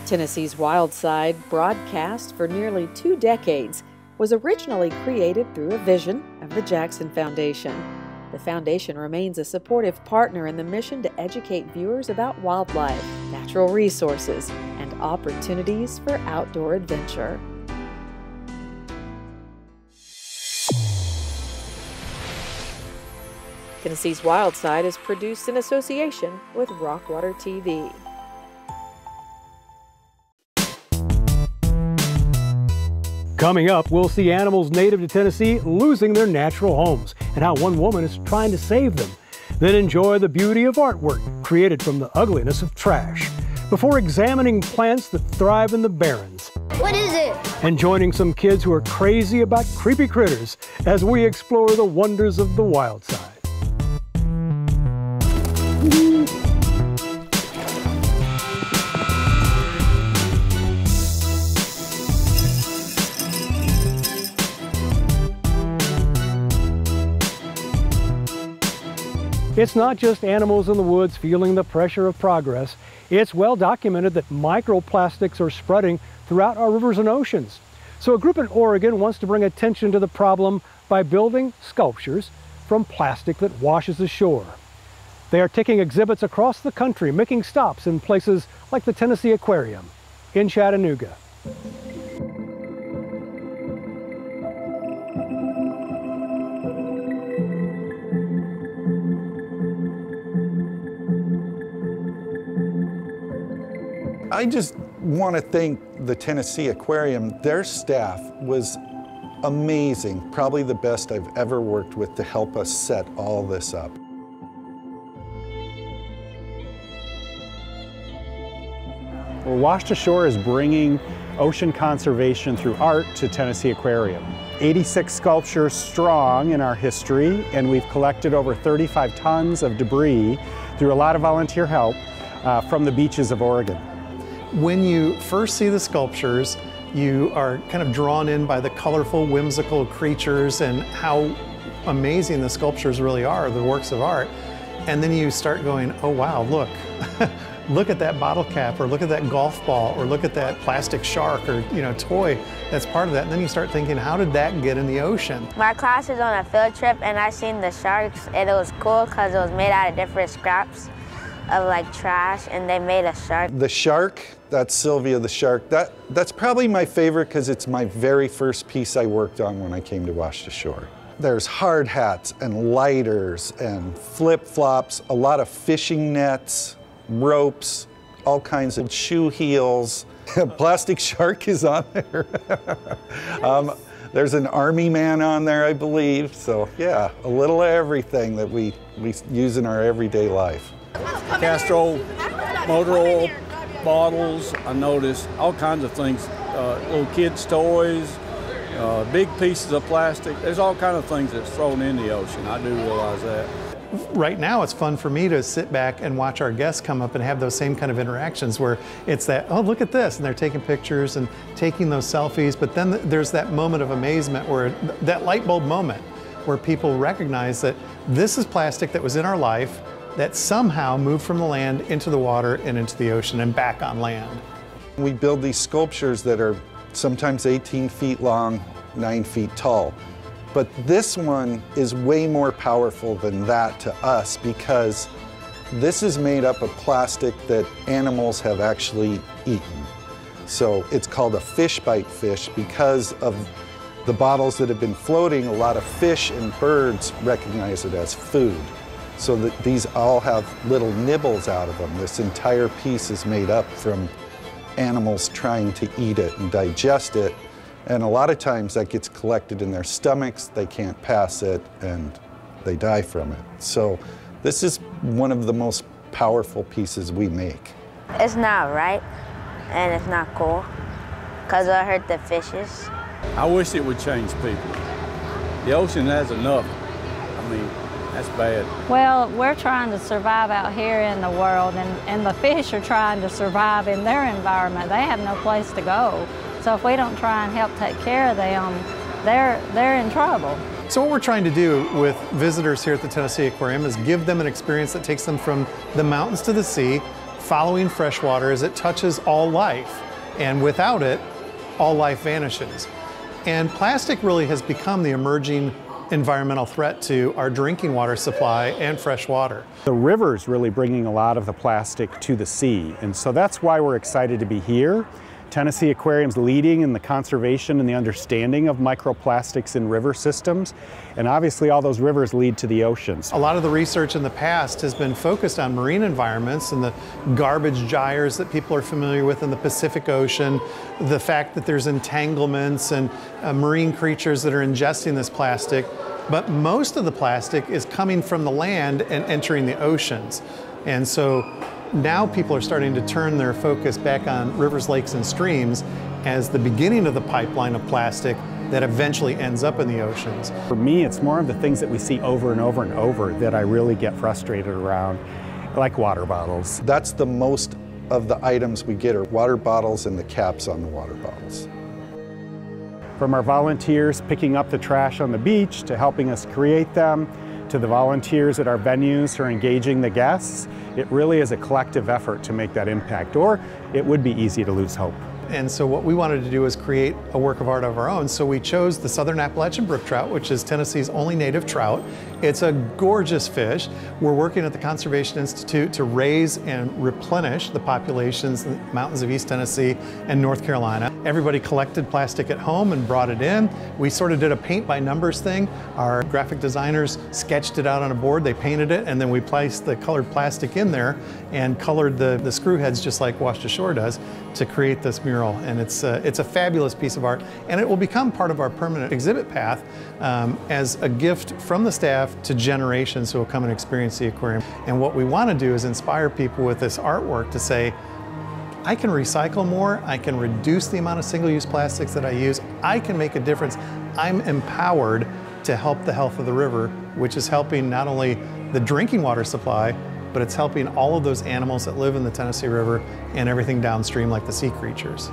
Tennessee's Wild Side, broadcast for nearly 2 decades, was originally created through a vision of the Jackson Foundation. The foundation remains a supportive partner in the mission to educate viewers about wildlife, natural resources, and opportunities for outdoor adventure. Tennessee's Wild Side is produced in association with Rockwater TV. Coming up, we'll see animals native to Tennessee losing their natural homes and how one woman is trying to save them. Then enjoy the beauty of artwork created from the ugliness of trash. Before examining plants that thrive in the barrens. What is it? And joining some kids who are crazy about creepy critters as we explore the wonders of the wild side. It's not just animals in the woods feeling the pressure of progress. It's well documented that microplastics are spreading throughout our rivers and oceans. So a group in Oregon wants to bring attention to the problem by building sculptures from plastic that washes ashore. They are taking exhibits across the country, making stops in places like the Tennessee Aquarium in Chattanooga. I just want to thank the Tennessee Aquarium. Their staff was amazing, probably the best I've ever worked with to help us set all this up. Well, Washed Ashore is bringing ocean conservation through art to Tennessee Aquarium. 86 sculptures strong in our history, and we've collected over 35 tons of debris through a lot of volunteer help from the beaches of Oregon. When you first see the sculptures, you are kind of drawn in by the colorful, whimsical creatures and how amazing the sculptures really are, the works of art. And then you start going, oh wow, look, look at that bottle cap, or look at that golf ball, or look at that plastic shark or toy that's part of that. And then you start thinking, how did that get in the ocean? My class is on a field trip and I seen the sharks, and it was cool because it was made out of different scraps of like trash, and they made a shark. The shark, that's Sylvia the shark. That's probably my favorite because it's my very first piece I worked on when I came to Washed Ashore. There's hard hats and lighters and flip-flops, a lot of fishing nets, ropes, all kinds of shoe heels. Plastic shark is on there. There's an army man on there, I believe. So yeah, a little of everything that we use in our everyday life. Castor oil, motor oil, bottles, I noticed all kinds of things, little kids' toys, big pieces of plastic. There's all kinds of things that's thrown in the ocean. I do realize that. Right now it's fun for me to sit back and watch our guests come up and have those same kind of interactions where it's that, oh, look at this, and they're taking pictures and taking those selfies, but then there's that moment of amazement where that light bulb moment where people recognize that this is plastic that was in our life that somehow moved from the land into the water and into the ocean and back on land. We build these sculptures that are sometimes 18 feet long, 9 feet tall. But this one is way more powerful than that to us because this is made up of plastic that animals have actually eaten. So it's called a fish bite fish because of the bottles that have been floating. A lot of fish and birds recognize it as food. So that these all have little nibbles out of them. This entire piece is made up from animals trying to eat it and digest it. And a lot of times that gets collected in their stomachs, they can't pass it, and they die from it. So this is one of the most powerful pieces we make. It's not right, and it's not cool, because it'll hurt the fishes. I wish it would change people. The ocean has enough. I mean, that's bad. Well, we're trying to survive out here in the world, and the fish are trying to survive in their environment. They have no place to go. So if we don't try and help take care of them, they're in trouble. So what we're trying to do with visitors here at the Tennessee Aquarium is give them an experience that takes them from the mountains to the sea, following freshwater as it touches all life. And without it, all life vanishes. And plastic really has become the emerging environmental threat to our drinking water supply and fresh water. The river's really bringing a lot of the plastic to the sea, and so that's why we're excited to be here. Tennessee Aquarium's leading in the conservation and the understanding of microplastics in river systems, and obviously all those rivers lead to the oceans. A lot of the research in the past has been focused on marine environments and the garbage gyres that people are familiar with in the Pacific Ocean, the fact that there's entanglements and marine creatures that are ingesting this plastic, but most of the plastic is coming from the land and entering the oceans. And so now people are starting to turn their focus back on rivers, lakes, and streams as the beginning of the pipeline of plastic that eventually ends up in the oceans. For me, it's more of the things that we see over and over and over that I really get frustrated around, like water bottles. That's the most of the items we get are water bottles and the caps on the water bottles. From our volunteers picking up the trash on the beach to helping us create them, to the volunteers at our venues who are engaging the guests, it really is a collective effort to make that impact, or it would be easy to lose hope. And so what we wanted to do is create a work of art of our own. So we chose the Southern Appalachian brook trout, which is Tennessee's only native trout. It's a gorgeous fish. We're working at the Conservation Institute to raise and replenish the populations in the mountains of East Tennessee and North Carolina. Everybody collected plastic at home and brought it in. We sort of did a paint by numbers thing. Our graphic designers sketched it out on a board, they painted it, and then we placed the colored plastic in there and colored the screw heads just like Washed Ashore does to create this mural. And it's a fabulous piece of art, and it will become part of our permanent exhibit path as a gift from the staff to generations who will come and experience the aquarium. And what we want to do is inspire people with this artwork to say, I can recycle more, I can reduce the amount of single-use plastics that I use, I can make a difference. I'm empowered to help the health of the river, which is helping not only the drinking water supply, but it's helping all of those animals that live in the Tennessee River and everything downstream like the sea creatures.